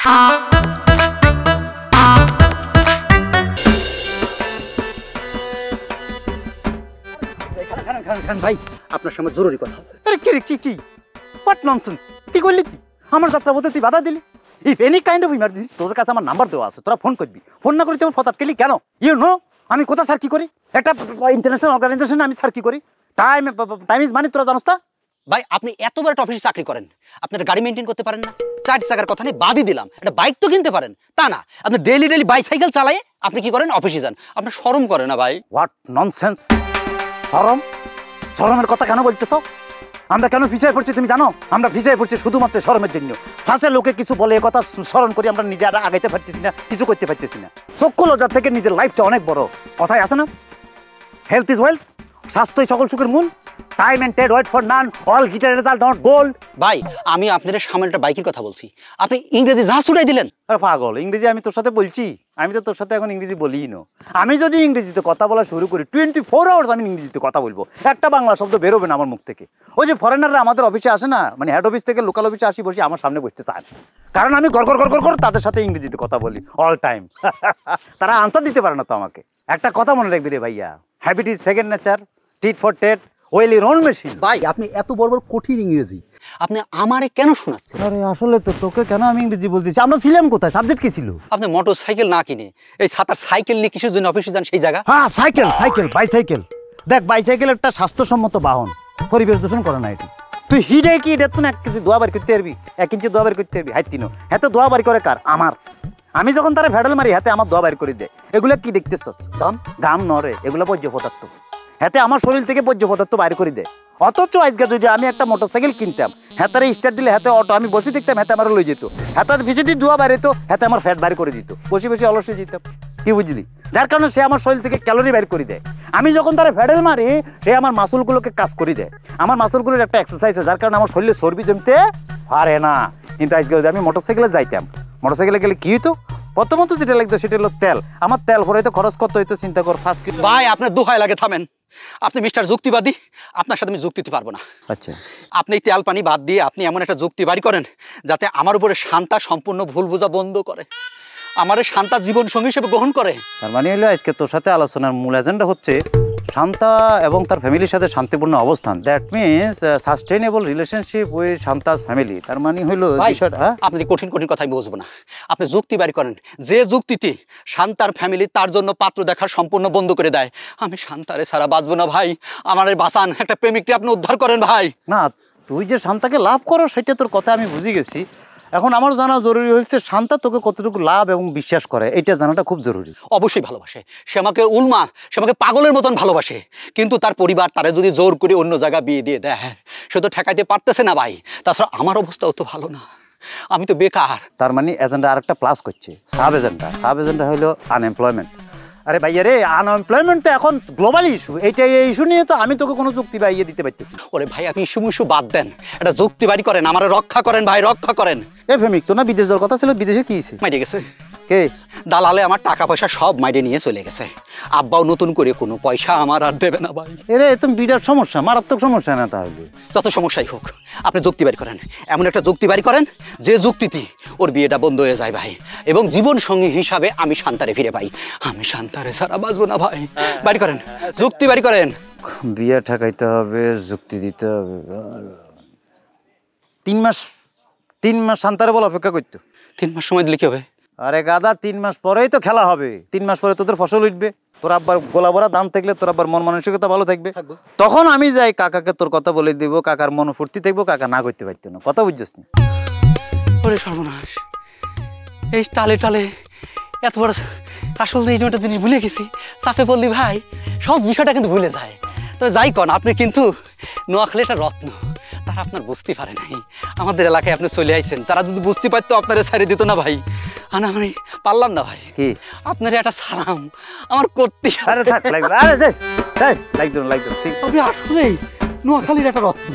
ভাই আপনার সঙ্গে জরুরি কথা আছে। আরে কি রে কি কি হোয়াট ননসেন্স কি করলি তুই আমার যাত্রা বলতে তুই বাধা দিলি if any kind of emergency তোর কাছে আমার নাম্বার দেওয়া আছে তোরা ফোন করবি ফোন না করে তুই ফতাট কেলি কেন ইউ নো আমি কোথা স্যার কি করি একটা ইন্টারন্যাশনাল অর্গানাইজেশনে আমি স্যার কি করি টাইম ইজ মানি তোরা জানোস তা ভাই আপনি এতবার একটা অফিসে চাকরি করেন আপনার গাড়ি মেনটেন করতে পারেন না 4 চাকার কথা নেই বাদই দিলাম একটা বাইক তো কিনতে পারেন তা না আপনি ডেইলি বাইসাইকেল চালায়ে আপনি কি করেন অফিসে যান আপনার শরম করে না ভাই হোয়াট ননসেন্স শরমের কথা কেন বলতেছ আমরা কেন পিছিয়ে পড়ছি তুমি জানো আমরা পিছিয়ে পড়ছি শুধুমাত্র শরমের জন্য ফাঁসে লোকে কিছু বলে কথা স্মরণ করি আমরা নিজেরা আগাইতে পারতেছি না কিছু করতে পারতেছি না চক্ষু লজ্জা থেকে নিজের লাইফটা অনেক বড় কথাই আছে না হেলথ ইজ ওয়েলথ স্বাস্থ্যই সকল সুখের মূল time and tide wait for none all glitter result not gold ভাই আমি আপনাদের সামনে একটা বাইকের কথা বলছি আপনি ইংরেজি যা ছুটাই দিলেন আরে পাগল ইংরেজি আমি তোর সাথে বলছি আমি তো তোর সাথে এখন ইংরেজি বলিই না আমি যদি ইংরেজিতে কথা বলা শুরু করি 24 আওয়ার্স আমি ইংরেজিতে কথা বলবো একটা বাংলা শব্দ বেরোবে না আমার মুখ থেকে ওই যে ফরেনাররা আমাদের অফিসে আসে না মানে হেড অফিস থেকে লোকাল অফিসে আসি বসে আমার সামনে বসতে চায় কারণ আমি গড় তাদের সাথে ইংরেজিতে কথা বলি অল টাইম তারা আনসার দিতে পারে না তো আমাকে একটা কথা মনে রাখবি রে ভাইয়া habit is second nature tit for tat ওয়েলি রন মেশিন ভাই আপনি এত বড় বড় কঠিন ইংরেজি আপনি আমারে কেন শোনাচ্ছেন আরে আসলে তো তোকে কেন আমি ইংরেজি বলতেছি আমরা ছিলাম কোথায় সাবজেক্ট কি ছিল আপনি মোটর সাইকেল না কিনে এই ছাতার সাইকেল নিয়ে কিসের জন্য অফিসে যান সেই জায়গা হ্যাঁ সাইকেল বাইসাইকেল দেখ বাইসাইকেল একটা স্বাস্থ্যসম্মত বাহন পরিবেশ দূষণ করে না এটি তুই হিডে কি এটা তুই 1 কেজি দোয়া বাড়ি করতে পারবি 1 ইঞ্চি দোয়া বাড়ি করতে পারবি হাইতিনো হাতে দোয়া বাড়ি করে কার আমার আমি যখন তারা ভেডাল মারি হাতে আমার দোয়া বাড়ি করে দেয় এগুলা কি দেখতেছস ঘাম নরে এগুলা বর্জ্য পদার্থ হাতে আমার শরীর থেকে বর্জ্য পদার্থ বাইরে করে দেয় অথচ আজকে যদি আমি একটা মোটরসাইকেল কিনতাম হাতারে স্টার্ট দিলে হাতে অটো আমি বসে দেখতাম হাতে আমার লই যেত হাতার ভিজিটি ধোয়া বাইরে তো হাতে আমার ফ্যাট বাইরে করে দিত বসে অলসে যেতাম কি বুঝলি যার কারণে সে আমার শরীর থেকে ক্যালোরি বাইর করে দেয় আমি যখন তারা ভেডেল মারি সে আমার মাসুলগুলোকে কাজ করে দেয় আমার মাসুলগুলোর একটা এক্সারসাইজ আছে যার কারণে আমার শরীরে চর্বি জমতে পারে না কিন্তু আজকে যদি আমি মোটরসাইকেলে যাইতাম মোটরসাইকেলে গেলে কি হতো প্রথমত যেটা লাগতো সেটা হলো তেল আমার তেল ভরাইতে খরচ কত হইতো চিন্তা কর 5 কিলো ভাই আপনার দোহাই লাগে থামেন আপনি মিস্টার যুক্তিবাদী আপনার সাথে আমি যুক্তি দিতে পারবো না আচ্ছা আপনি তেল পানি বাদ দিয়ে আপনি এমন একটা যুক্তি বাড়ি করেন যাতে আমার উপরে শান্তা সম্পূর্ণ ভুল বোঝা বন্ধ করে আমার শান্তা জীবন সঙ্গী হিসেবে গ্রহণ করে তার মানে হলো আজকে তোর সাথে আলোচনার মূল এজেন্ডা হচ্ছে শান্তা এবং তার ফ্যামিলির সাথে শান্তিপূর্ণ অবস্থান that means sustainable relationship with Shanta's family তার মানে হলো বিষয়টা আপনি কঠিন কথা আমি বুঝবো না আপনি যুক্তি বাড়ি করেন যে যুক্তিটি শান্তার ফ্যামিলি তার জন্য পাত্র দেখা সম্পূর্ণ বন্ধ করে দেয় আমি শান্তারে ছাড়া বাঁচবো না ভাই আমার বাঁচান একটা প্রেমিককে আপনি উদ্ধার করেন ভাই না তুই যে শান্তাকে লাভ করো সেটা তোর কথা আমি বুঝে গেছি এখন আমার জানা জরুরি হচ্ছে শান্তা তোকে কতটুকু লাভ এবং বিশ্বাস করে এটা জানাটা খুব জরুরি অবশ্যই ভালোবাসে সে আমাকে উলমা সে আমাকে পাগলের মতন ভালোবাসে কিন্তু তার পরিবার তারা যদি জোর করে অন্য জায়গায় বিয়ে দিয়ে দেয় সে তো ঠেকাইতে পারতেছে না ভাই তাছাড়া আমার অবস্থাও তো ভালো না আমি তো বেকার তার মানে এজেন্ডা আরেকটা প্লাস করছে সাব এজেন্ডা হলো আনএমপ্লয়মেন্ট আরে ভাইয়া রে আনএমপ্লয়মেন্টটা এখন গ্লোবাল ইস্যু এই ইস্যু নিয়ে তো আমি তোকে কোনো যুক্তি বাইয়ে দিতে পারতেছি ওরে ভাই আপনি ইস্যু বাদ দেন এটা যুক্তি বাড়ি করেন আমার রক্ষা করেন ভাই রক্ষা করেন এ ফেমিক তো না বিদেশ যাওয়ার কথা ছিল বিদেশে কি হয়েছে মাইরে গেছে কে দালালে আমার টাকা পয়সা সব মাইরে নিয়ে চলে গেছে আব্বাও নতুন করে কোনো পয়সা আমার আর দেবে না ভাই এরে তুমি বিরাট সমস্যা মারাত্মক সমস্যা না তাহলে যত সমস্যাই হোক আপনি যুক্তি বাড়ি করেন এমন একটা যুক্তি বাড়ি করেন যে যুক্তিটি ওর বিয়েটা বন্ধ হয়ে যায় ভাই এবং জীবন সঙ্গী হিসাবে আমি শান্তারে ফিরে পাই আমি শান্তারে ছাড়া বাঁচবো না ভাই বাড়ি করেন যুক্তি বাড়ি করেন বিয়ে ঠেকাইতে হবে যুক্তি দিতে হবে 3 মাস শান্তারে বল অপেক্ষা করতো 3 মাস সময় দিলে কি হবে আরে গাদা 3 মাস পরেই তো খেলা হবে 3 মাস পরে তোদের ফসল উঠবে তোর আব্বার গোলা ভরা দাম থাকলে তোর আব্বার মন মানসিকতা ভালো থাকবে তখন আমি যাই কাকাকে তোর কথা বলে দিব কাকার মন ফুর্তি থাকবো কাকা না করতে পারতো না কথা বুঝছিস না ওরে সর্বনাশ এই টালে এত বড় আসলে এই একটা জিনিস ভুলে গেছি চাপে বললি ভাই সব বিষয়টা কিন্তু ভুলে যায় তো যাই কন আপনি কিন্তু নোয়াখালী একটা রত্ন তারা আপনার বুঝতে পারে নাই আমাদের এলাকায় আপনি চলে আইছেন তারা যদি বুঝতে পারতো আপনারা ছাড়িয়ে দিত না ভাই আমি পারলাম না ভাই কি আপনার একটা সালাম আমার করতে আরে থাক লাগবে আরে লাগবে ঠিক তবে আসলেই নোয়াখালীর একটা রত্ন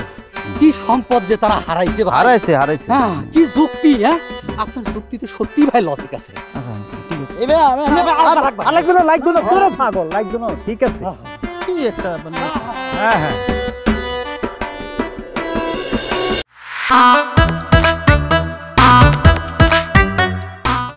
কি সম্পদ যে তারা হারাইছে হ্যাঁ কি যুক্তি হ্যাঁ আপনার যুক্তিতে সত্যি ভাই লজিক আছে ঠিক আছে কি একটা হ্যাঁ